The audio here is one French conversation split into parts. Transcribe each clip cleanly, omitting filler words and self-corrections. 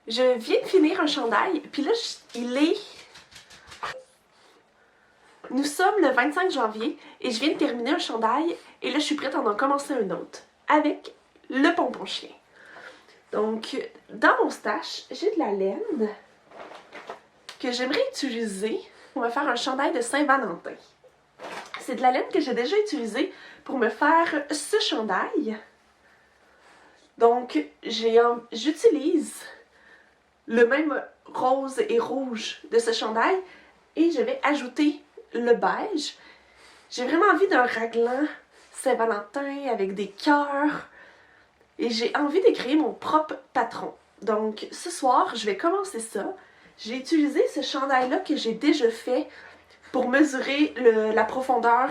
Je viens de finir un chandail, puis là, Nous sommes le 25 janvier et je viens de terminer un chandail et là, je suis prête à en commencer un autre avec le pompon chien. Donc, dans mon stash, j'ai de la laine que j'aimerais utiliser. On va faire un chandail de Saint-Valentin. C'est de la laine que j'ai déjà utilisée pour me faire ce chandail. Donc, j'utilise le même rose et rouge de ce chandail et je vais ajouter le beige. J'ai vraiment envie d'un raglan Saint-Valentin avec des cœurs et j'ai envie de créer mon propre patron. Donc, ce soir, je vais commencer ça. J'ai utilisé ce chandail-là que j'ai déjà fait pour mesurer la profondeur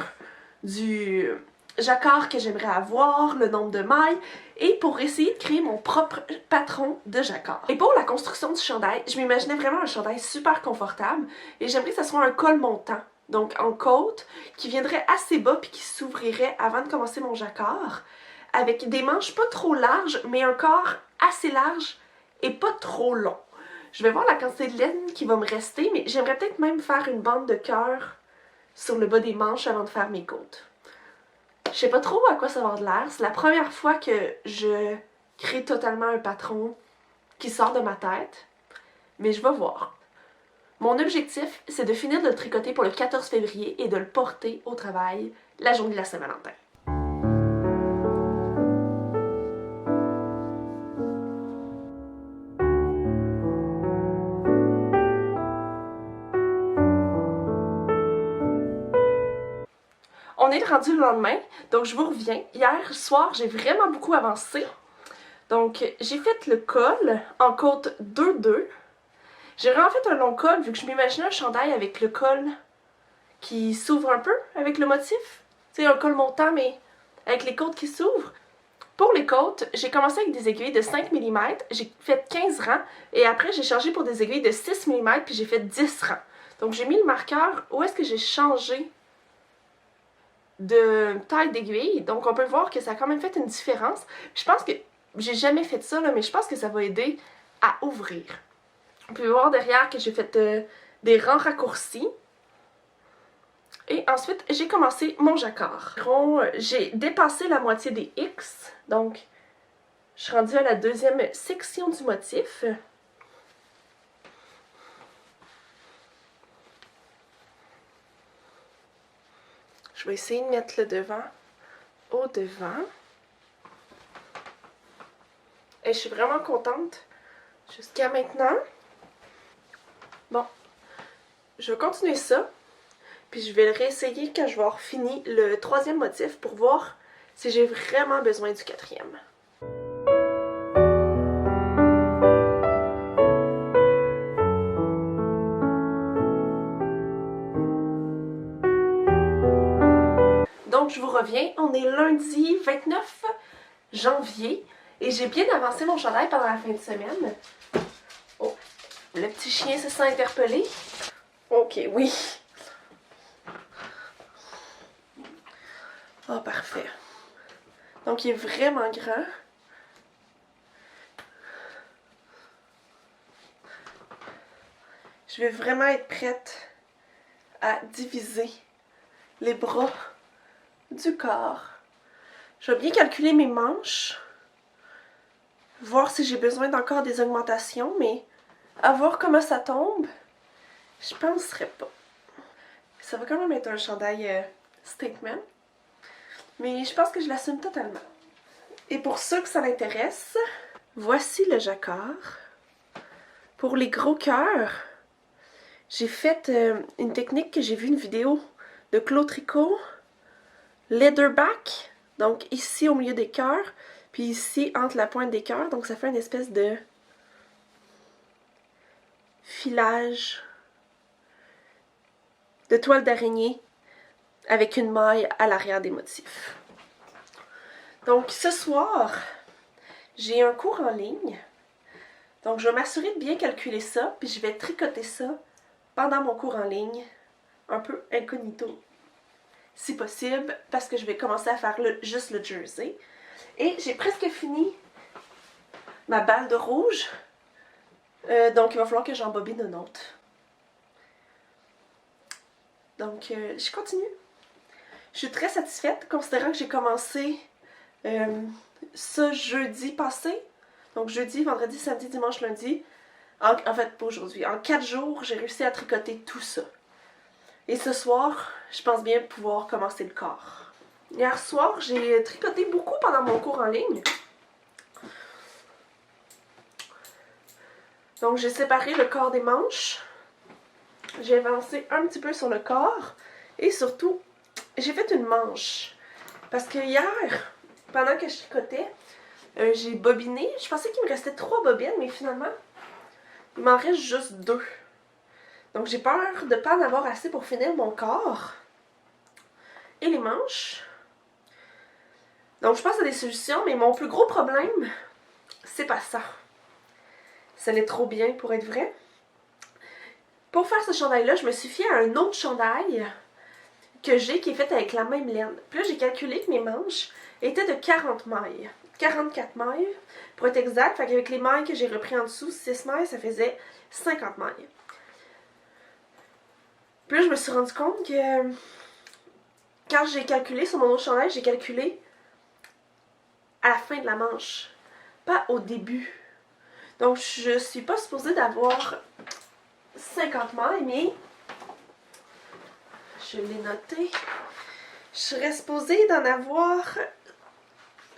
du jacquard que j'aimerais avoir, le nombre de mailles, et pour essayer de créer mon propre patron de jacquard. Et pour la construction du chandail, je m'imaginais vraiment un chandail super confortable, et j'aimerais que ça soit un col montant, donc en côte, qui viendrait assez bas puis qui s'ouvrirait avant de commencer mon jacquard, avec des manches pas trop larges, mais un corps assez large et pas trop long. Je vais voir la quantité de laine qui va me rester, mais j'aimerais peut-être même faire une bande de cœur sur le bas des manches avant de faire mes côtes. Je sais pas trop à quoi ça va avoir de l'air. C'est la première fois que je crée totalement un patron qui sort de ma tête, mais je vais voir. Mon objectif, c'est de finir de le tricoter pour le 14 février et de le porter au travail la journée de la Saint-Valentin. On est rendu le lendemain, donc je vous reviens. Hier soir, j'ai vraiment beaucoup avancé. Donc, j'ai fait le col en côte 2-2. J'ai vraiment fait un long col vu que je m'imaginais un chandail avec le col qui s'ouvre un peu avec le motif. Tu sais, un col montant, mais avec les côtes qui s'ouvrent. Pour les côtes, j'ai commencé avec des aiguilles de 5 mm. J'ai fait 15 rangs et après, j'ai changé pour des aiguilles de 6 mm puis j'ai fait 10 rangs. Donc, j'ai mis le marqueur où est-ce que j'ai changé de taille d'aiguille, donc on peut voir que ça a quand même fait une différence. Je pense que, j'ai jamais fait ça là, mais je pense que ça va aider à ouvrir. On peut voir derrière que j'ai fait des rangs raccourcis. Et ensuite, j'ai commencé mon jacquard. J'ai dépassé la moitié des X, donc je suis rendue à la deuxième section du motif. Je vais essayer de mettre le devant au devant. Et je suis vraiment contente jusqu'à maintenant. Bon, je vais continuer ça. Puis je vais le réessayer quand je vais avoir fini le troisième motif pour voir si j'ai vraiment besoin du quatrième. Donc, je vous reviens, on est lundi 29 janvier et j'ai bien avancé mon chandail pendant la fin de semaine. Oh, le petit chien se sent interpellé. Ok, oui. Oh, parfait. Donc, il est vraiment grand. Je vais vraiment être prête à diviser les bras du corps. Je vais bien calculer mes manches, voir si j'ai besoin d'encore des augmentations, mais à voir comment ça tombe, je penserais pas. Ça va quand même être un chandail statement, mais je pense que je l'assume totalement. Et pour ceux que ça l'intéresse, voici le jacquard. Pour les gros cœurs, j'ai fait une technique que j'ai vue une vidéo de Claude Tricot. Leatherback, donc ici au milieu des cœurs, puis ici entre la pointe des cœurs, donc ça fait une espèce de filage de toile d'araignée avec une maille à l'arrière des motifs. Donc ce soir, j'ai un cours en ligne, donc je vais m'assurer de bien calculer ça, puis je vais tricoter ça pendant mon cours en ligne, un peu incognito si possible, parce que je vais commencer à faire juste le jersey. Et j'ai presque fini ma balle de rouge. Donc il va falloir que j'embobine une autre. Donc je continue. Je suis très satisfaite considérant que j'ai commencé ce jeudi passé. Donc jeudi, vendredi, samedi, dimanche, lundi. En fait, pas aujourd'hui. En 4 jours, j'ai réussi à tricoter tout ça. Et ce soir, je pense bien pouvoir commencer le corps. Hier soir, j'ai tricoté beaucoup pendant mon cours en ligne. Donc j'ai séparé le corps des manches. J'ai avancé un petit peu sur le corps. Et surtout, j'ai fait une manche. Parce que hier, pendant que je tricotais, j'ai bobiné. Je pensais qu'il me restait 3 bobines, mais finalement, il m'en reste juste 2. Donc j'ai peur de ne pas en avoir assez pour finir mon corps. Et les manches. Donc je pense à des solutions, mais mon plus gros problème, c'est pas ça. Ça l'est trop bien pour être vrai. Pour faire ce chandail-là, je me suis fiée à un autre chandail que j'ai qui est fait avec la même laine. Puis là, j'ai calculé que mes manches étaient de 40 mailles. 44 mailles, pour être exact. Fait qu'avec les mailles que j'ai repris en dessous, 6 mailles, ça faisait 50 mailles. Puis là, je me suis rendu compte que quand j'ai calculé sur mon autre chandail, j'ai calculé à la fin de la manche, pas au début. Donc, je suis pas supposée d'avoir 50 mailles, mais je l'ai noté. Je serais supposée d'en avoir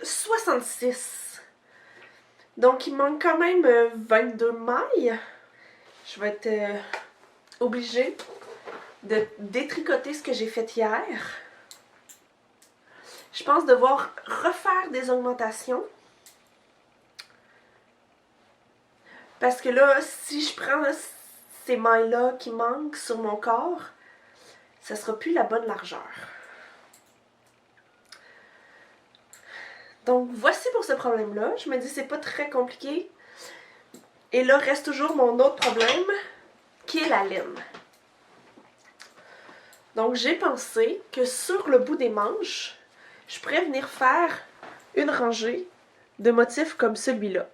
66. Donc, il manque quand même 22 mailles. Je vais être obligée de détricoter ce que j'ai fait hier. Je pense devoir refaire des augmentations. Parce que là, si je prends ces mailles-là qui manquent sur mon corps, ça sera plus la bonne largeur. Donc, voici pour ce problème-là. Je me dis c'est pas très compliqué. Et là, reste toujours mon autre problème, qui est la laine. Donc, j'ai pensé que sur le bout des manches, je pourrais venir faire une rangée de motifs comme celui-là.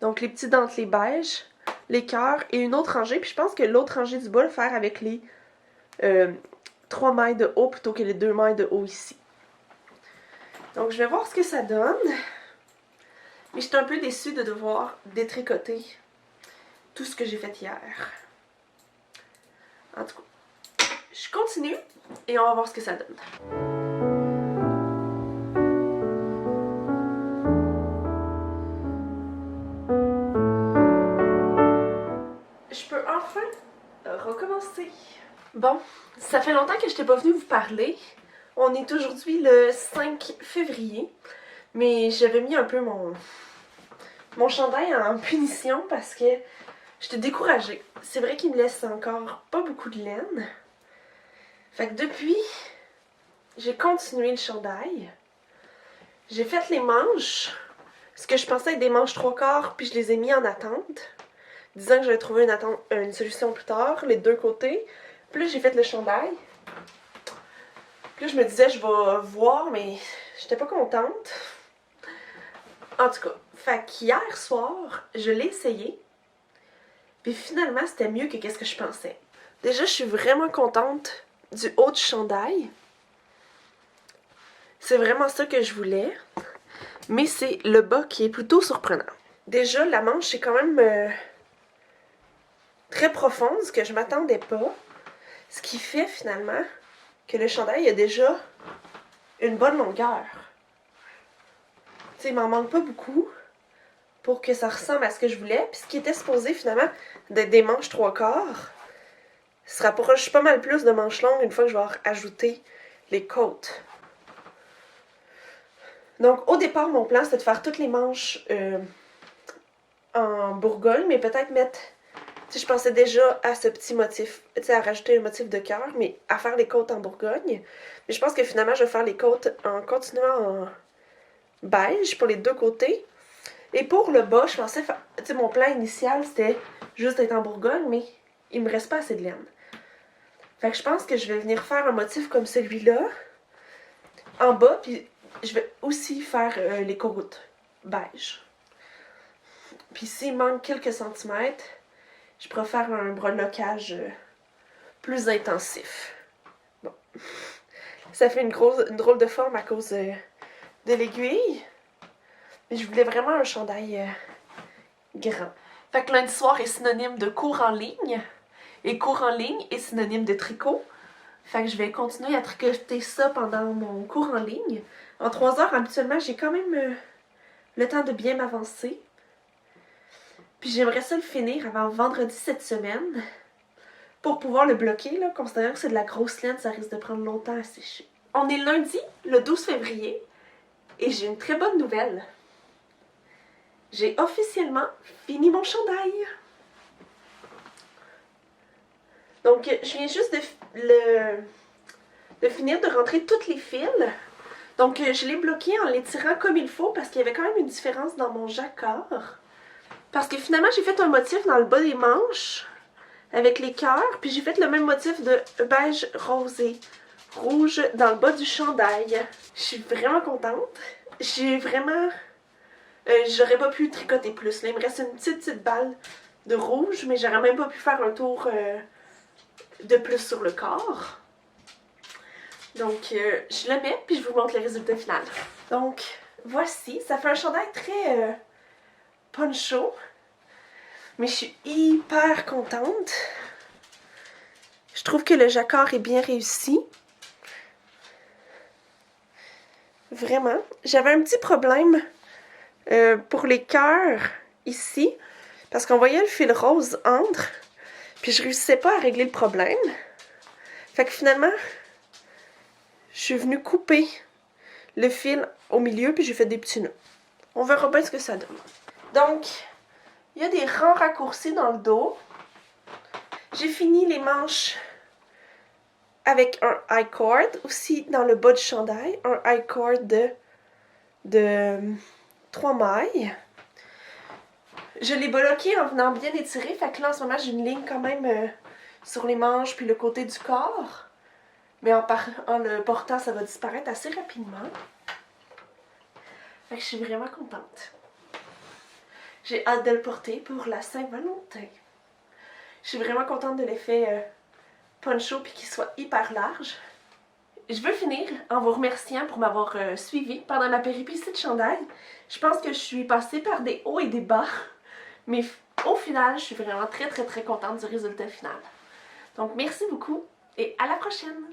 Donc, les petits dentelés beige, les cœurs et une autre rangée. Puis je pense que l'autre rangée du bas, le faire avec les 3 mailles de haut plutôt que les 2 mailles de haut ici. Donc, je vais voir ce que ça donne. Mais je suis un peu déçue de devoir détricoter tout ce que j'ai fait hier. En tout cas, je continue et on va voir ce que ça donne. Je peux enfin recommencer. Bon, ça fait longtemps que je n'étais pas venue vous parler. On est aujourd'hui le 5 février. Mais j'avais mis un peu mon chandail en punition parce que j'étais découragée. C'est vrai qu'il me laisse encore pas beaucoup de laine. Fait que depuis, j'ai continué le chandail. J'ai fait les manches, ce que je pensais être des manches 3/4, puis je les ai mis en attente, disant que j'allais trouver une solution plus tard, les 2 côtés. Puis là, j'ai fait le chandail. Puis là, je me disais, je vais voir, mais j'étais pas contente. En tout cas, fait qu'hier soir, je l'ai essayé. Puis finalement, c'était mieux que qu'est-ce que je pensais. Déjà, je suis vraiment contente du haut du chandail. C'est vraiment ça que je voulais. Mais c'est le bas qui est plutôt surprenant. Déjà, la manche est quand même très profonde, ce que je m'attendais pas. Ce qui fait finalement que le chandail a déjà une bonne longueur. Tu sais, il m'en manque pas beaucoup pour que ça ressemble à ce que je voulais. Puis ce qui était supposé finalement d'être des manches 3/4 se rapproche pas mal plus de manches longues une fois que je vais avoir ajouté les côtes. Donc au départ, mon plan c'était de faire toutes les manches en Bourgogne, mais peut-être mettre... Tu sais, je pensais déjà à ce petit motif, tu sais, à rajouter le motif de cœur, mais à faire les côtes en Bourgogne. Mais je pense que finalement, je vais faire les côtes en continuant en beige pour les 2 côtés. Et pour le bas, je pensais faire... Tu sais, mon plan initial, c'était juste d'être en Bourgogne, mais il me reste pas assez de laine. Fait que je pense que je vais venir faire un motif comme celui-là en bas, puis je vais aussi faire les côtes beige. Puis s'il manque quelques centimètres, je préfère un breloquage plus intensif. Bon. Ça fait une drôle de forme à cause de l'aiguille. Mais je voulais vraiment un chandail grand. Fait que lundi soir est synonyme de cours en ligne. Et cours en ligne est synonyme de tricot. Fait que je vais continuer à tricoter ça pendant mon cours en ligne. En 3 heures, habituellement, j'ai quand même le temps de bien m'avancer. Puis j'aimerais ça le finir avant vendredi cette semaine. Pour pouvoir le bloquer, là, considérant que c'est de la grosse laine, ça risque de prendre longtemps à sécher. On est lundi, le 12 février, et j'ai une très bonne nouvelle. J'ai officiellement fini mon chandail. Donc, je viens juste de finir de rentrer toutes les fils. Donc, je l'ai bloqué en l'étirant comme il faut parce qu'il y avait quand même une différence dans mon jacquard. Parce que finalement, j'ai fait un motif dans le bas des manches avec les cœurs. Puis j'ai fait le même motif de beige rosé rouge dans le bas du chandail. Je suis vraiment contente. J'ai vraiment... j'aurais pas pu tricoter plus. Là, il me reste une petite balle de rouge, mais j'aurais même pas pu faire un tour de plus sur le corps. Donc, je le mets, puis je vous montre le résultat final. Donc, voici. Ça fait un chandail très poncho. Mais je suis hyper contente. Je trouve que le jacquard est bien réussi. Vraiment. J'avais un petit problème pour les cœurs ici. Parce qu'on voyait le fil rose entre. Puis je réussissais pas à régler le problème. Fait que finalement, je suis venue couper le fil au milieu. Puis j'ai fait des petits nœuds. On verra bien ce que ça donne. Donc, il y a des rangs raccourcis dans le dos. J'ai fini les manches avec un I-cord. Aussi dans le bas du chandail, un I-cord de 3 mailles. Je l'ai bloqué en venant bien étirer. Fait que là, en ce moment, j'ai une ligne quand même sur les manches puis le côté du corps. Mais en le portant, ça va disparaître assez rapidement. Fait que je suis vraiment contente. J'ai hâte de le porter pour la Saint-Valentin. Je suis vraiment contente de l'effet poncho puis qu'il soit hyper large. Je veux finir en vous remerciant pour m'avoir suivi pendant ma péripétie de chandail. Je pense que je suis passée par des hauts et des bas. Mais au final, je suis vraiment très contente du résultat final. Donc merci beaucoup et à la prochaine!